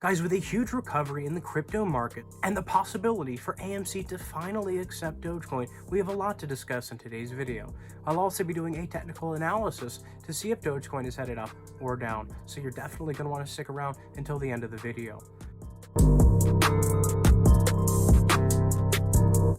Guys, with a huge recovery in the crypto market and the possibility for AMC to finally accept Dogecoin, we have a lot to discuss in today's video. I'll also be doing a technical analysis to see if Dogecoin is headed up or down, so you're definitely going to want to stick around until the end of the video.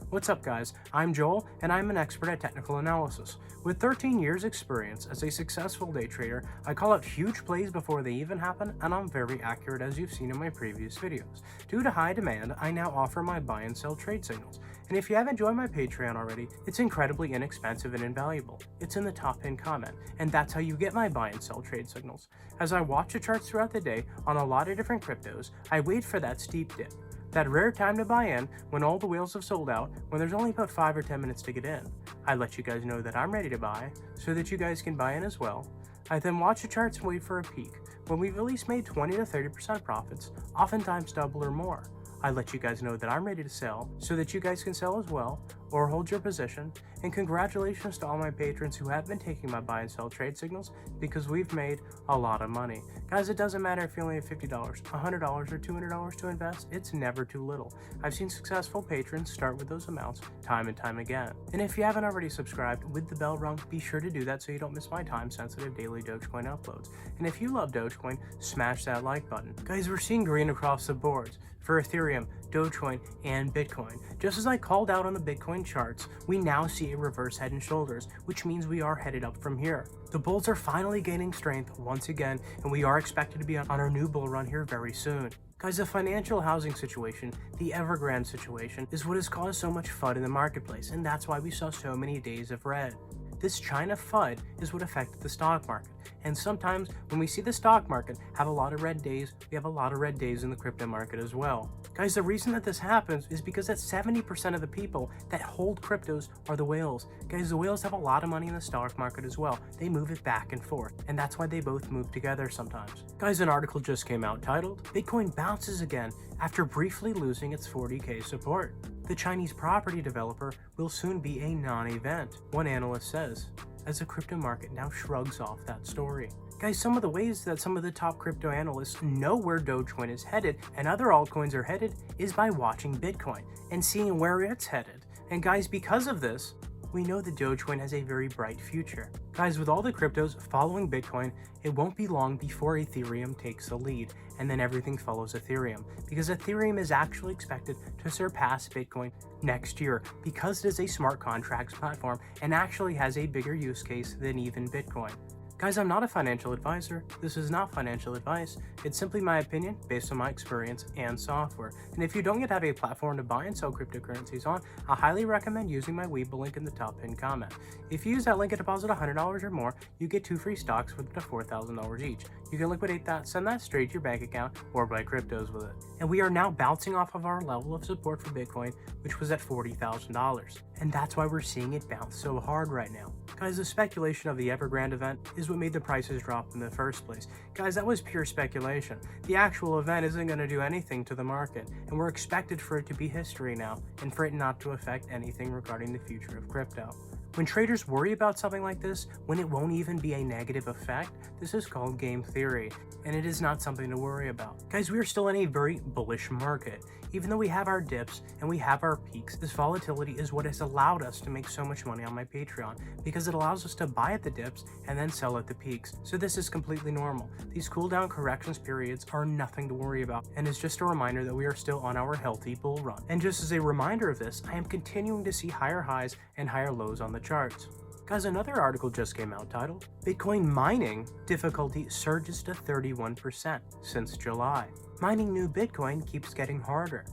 What's up guys, I'm Joel and I'm an expert at technical analysis. With 13 years experience as a successful day trader, I call out huge plays before they even happen, and I'm very accurate as you've seen in my previous videos. Due to high demand, I now offer my buy and sell trade signals. And if you haven't joined my Patreon already, it's incredibly inexpensive and invaluable. It's in the top pinned comment, and that's how you get my buy and sell trade signals. As I watch the charts throughout the day on a lot of different cryptos, I wait for that steep dip. That rare time to buy in when all the whales have sold out, when there's only about 5 or 10 minutes to get in. I let you guys know that I'm ready to buy, so that you guys can buy in as well. I then watch the charts and wait for a peak, when we've at least made 20 to 30% profits, oftentimes double or more. I let you guys know that I'm ready to sell, so that you guys can sell as well, or hold your position, and congratulations to all my patrons who have been taking my buy and sell trade signals, because we've made a lot of money. Guys, it doesn't matter if you only have $50, $100, or $200 to invest, it's never too little. I've seen successful patrons start with those amounts time and time again. And if you haven't already subscribed with the bell rung, be sure to do that so you don't miss my time-sensitive daily Dogecoin uploads. And if you love Dogecoin, smash that like button. Guys, we're seeing green across the boards for Ethereum, Dogecoin, and Bitcoin. Just as I called out on the Bitcoin charts, we now see a reverse head and shoulders, which means we are headed up from here. The bulls are finally gaining strength once again, and we are expected to be on our new bull run here very soon. Guys, the financial housing situation, the Evergrande situation, is what has caused so much FUD in the marketplace, and that's why we saw so many days of red. This China FUD is what affected the stock market. And sometimes when we see the stock market have a lot of red days, we have a lot of red days in the crypto market as well. Guys, the reason that this happens is because that 70% of the people that hold cryptos are the whales. Guys, the whales have a lot of money in the stock market as well. They move it back and forth, and that's why they both move together sometimes. Guys, an article just came out titled, "Bitcoin bounces again after briefly losing its 40K support. The Chinese property developer will soon be a non-event," one analyst says, as the crypto market now shrugs off that story. Guys, some of the ways that some of the top crypto analysts know where Dogecoin is headed and other altcoins are headed is by watching Bitcoin and seeing where it's headed. And guys, because of this, we know that Dogecoin has a very bright future. Guys, with all the cryptos following Bitcoin, it won't be long before Ethereum takes the lead, and then everything follows Ethereum, because Ethereum is actually expected to surpass Bitcoin next year because it is a smart contracts platform and actually has a bigger use case than even Bitcoin. Guys, I'm not a financial advisor. This is not financial advice. It's simply my opinion based on my experience and software. And if you don't yet have a platform to buy and sell cryptocurrencies on, I highly recommend using my Webull link in the top pinned comment. If you use that link and deposit $100 or more, you get 2 free stocks worth up to $4,000 each. You can liquidate that, send that straight to your bank account, or buy cryptos with it. And we are now bouncing off of our level of support for Bitcoin, which was at $40,000. And that's why we're seeing it bounce so hard right now. Guys, the speculation of the Evergrande event is what made the prices drop in the first place. Guys, that was pure speculation. The actual event isn't going to do anything to the market, and we're expected for it to be history now, and for it not to affect anything regarding the future of crypto. When traders worry about something like this, when it won't even be a negative effect, this is called game theory, and it is not something to worry about. Guys, we are still in a very bullish market. Even though we have our dips and we have our peaks, this volatility is what has allowed us to make so much money on my Patreon, because it allows us to buy at the dips and then sell at the peaks. So this is completely normal. These cool down corrections periods are nothing to worry about, and it's just a reminder that we are still on our healthy bull run. And just as a reminder of this, I am continuing to see higher highs and higher lows on the charts. Guys, another article just came out titled, "Bitcoin mining difficulty surges to 31% since July. Mining new Bitcoin keeps getting harder,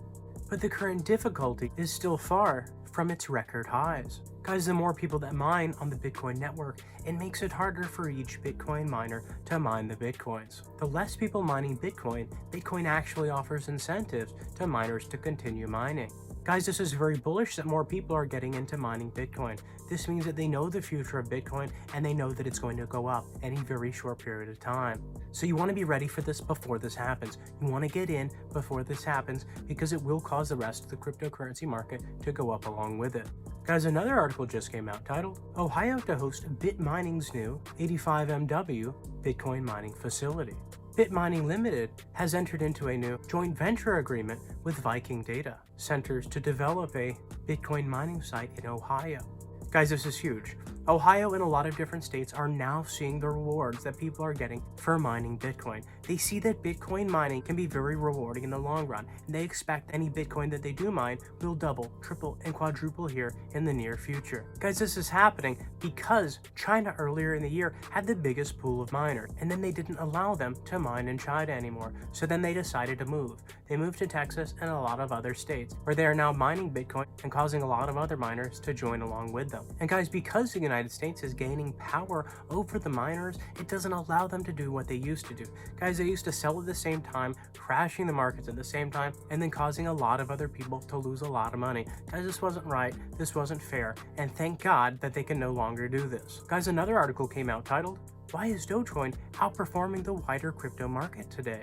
but the current difficulty is still far from its record highs." Guys, the more people that mine on the Bitcoin network, it makes it harder for each Bitcoin miner to mine the Bitcoins. The less people mining Bitcoin, Bitcoin actually offers incentives to miners to continue mining. Guys, this is very bullish that more people are getting into mining Bitcoin. This means that they know the future of Bitcoin and they know that it's going to go up in a very short period of time. So you want to be ready for this before this happens. You want to get in before this happens because it will cause the rest of the cryptocurrency market to go up along with it. Guys, another article just came out titled, "Ohio to host BitMining's new 85 MW Bitcoin mining facility." Bitmining Limited has entered into a new joint venture agreement with Viking Data Centers to develop a Bitcoin mining site in Ohio. Guys, this is huge. Ohio and a lot of different states are now seeing the rewards that people are getting for mining Bitcoin. They see that Bitcoin mining can be very rewarding in the long run, and they expect any Bitcoin that they do mine will double, triple, and quadruple here in the near future. Guys, this is happening because China earlier in the year had the biggest pool of miners, and then they didn't allow them to mine in China anymore. So then they decided to move. They moved to Texas and a lot of other states, where they are now mining Bitcoin and causing a lot of other miners to join along with them. And guys, because the United States is gaining power over the miners, it doesn't allow them to do what they used to do. Guys, they used to sell at the same time, crashing the markets at the same time, and then causing a lot of other people to lose a lot of money. Guys, this wasn't right, this wasn't fair, and thank God that they can no longer do this. Guys, another article came out titled, "Why is Dogecoin outperforming the wider crypto market today?"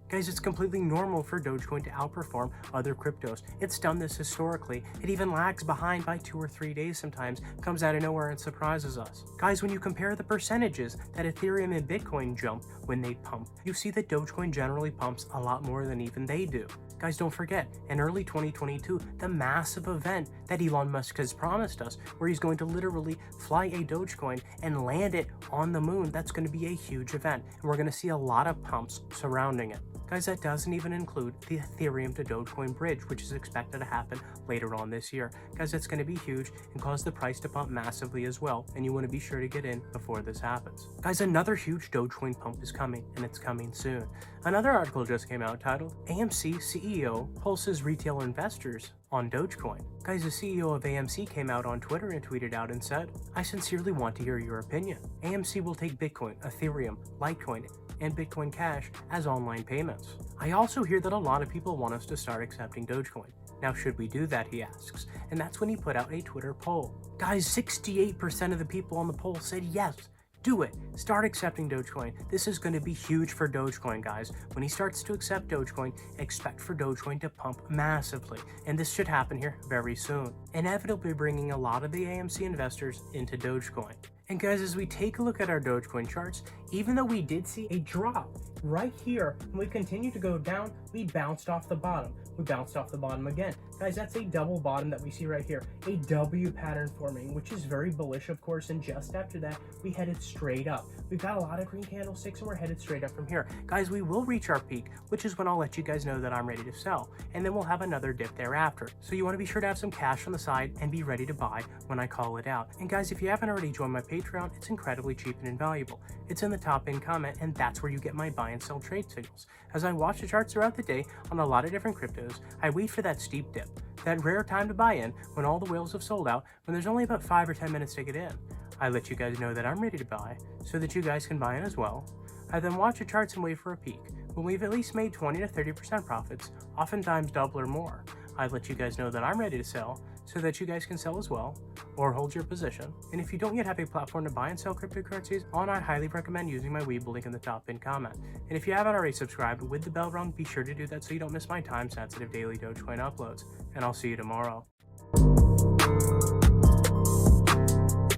Guys, it's completely normal for Dogecoin to outperform other cryptos. It's done this historically. It even lags behind by 2 or 3 days sometimes, comes out of nowhere and surprises us. Guys, when you compare the percentages that Ethereum and Bitcoin jump when they pump, you see that Dogecoin generally pumps a lot more than even they do. Guys, don't forget, in early 2022, the massive event that Elon Musk has promised us, where he's going to literally fly a Dogecoin and land it on the moon, that's going to be a huge event, and we're going to see a lot of pumps surrounding it. Guys, that doesn't even include the Ethereum to Dogecoin bridge, which is expected to happen later on this year. Guys, that's going to be huge and cause the price to pump massively as well, and you want to be sure to get in before this happens. Guys, another huge Dogecoin pump is coming, and it's coming soon. Another article just came out titled, "AMC CEO Pulses Retail Investors on Dogecoin." Guys, the CEO of AMC came out on Twitter and tweeted out and said, "I sincerely want to hear your opinion. AMC will take Bitcoin, Ethereum, Litecoin, and Bitcoin Cash as online payments. I also hear that a lot of people want us to start accepting Dogecoin. Now, should we do that?" he asks. And that's when he put out a Twitter poll. Guys, 68% of the people on the poll said yes. Do it. Start accepting Dogecoin. This is going to be huge for Dogecoin, guys. When he starts to accept Dogecoin, expect for Dogecoin to pump massively. And this should happen here very soon, inevitably bringing a lot of the AMC investors into Dogecoin. And guys, as we take a look at our Dogecoin charts, even though we did see a drop right here, and we continue to go down, we bounced off the bottom. We bounced off the bottom again. Guys, that's a double bottom that we see right here, a W pattern forming, which is very bullish, of course, and just after that, we headed straight up. We've got a lot of green candlesticks, and we're headed straight up from here. Guys, we will reach our peak, which is when I'll let you guys know that I'm ready to sell, and then we'll have another dip thereafter. So you want to be sure to have some cash on the side and be ready to buy when I call it out. And guys, if you haven't already joined my Patreon, it's incredibly cheap and invaluable. It's in the top pinned comment, and that's where you get my buy and sell trade signals. As I watch the charts throughout the day on a lot of different cryptos, I wait for that steep dip, that rare time to buy in when all the whales have sold out, when there's only about 5 or 10 minutes to get in. I let you guys know that I'm ready to buy so that you guys can buy in as well. I then watch the charts and wait for a peak. When we've at least made 20 to 30% profits, oftentimes double or more, I let you guys know that I'm ready to sell so that you guys can sell as well or hold your position. And if you don't yet have a platform to buy and sell cryptocurrencies on, I highly recommend using my Webull link in the top pinned comment. And if you haven't already subscribed with the bell rung, be sure to do that so you don't miss my time-sensitive daily Dogecoin uploads. And I'll see you tomorrow.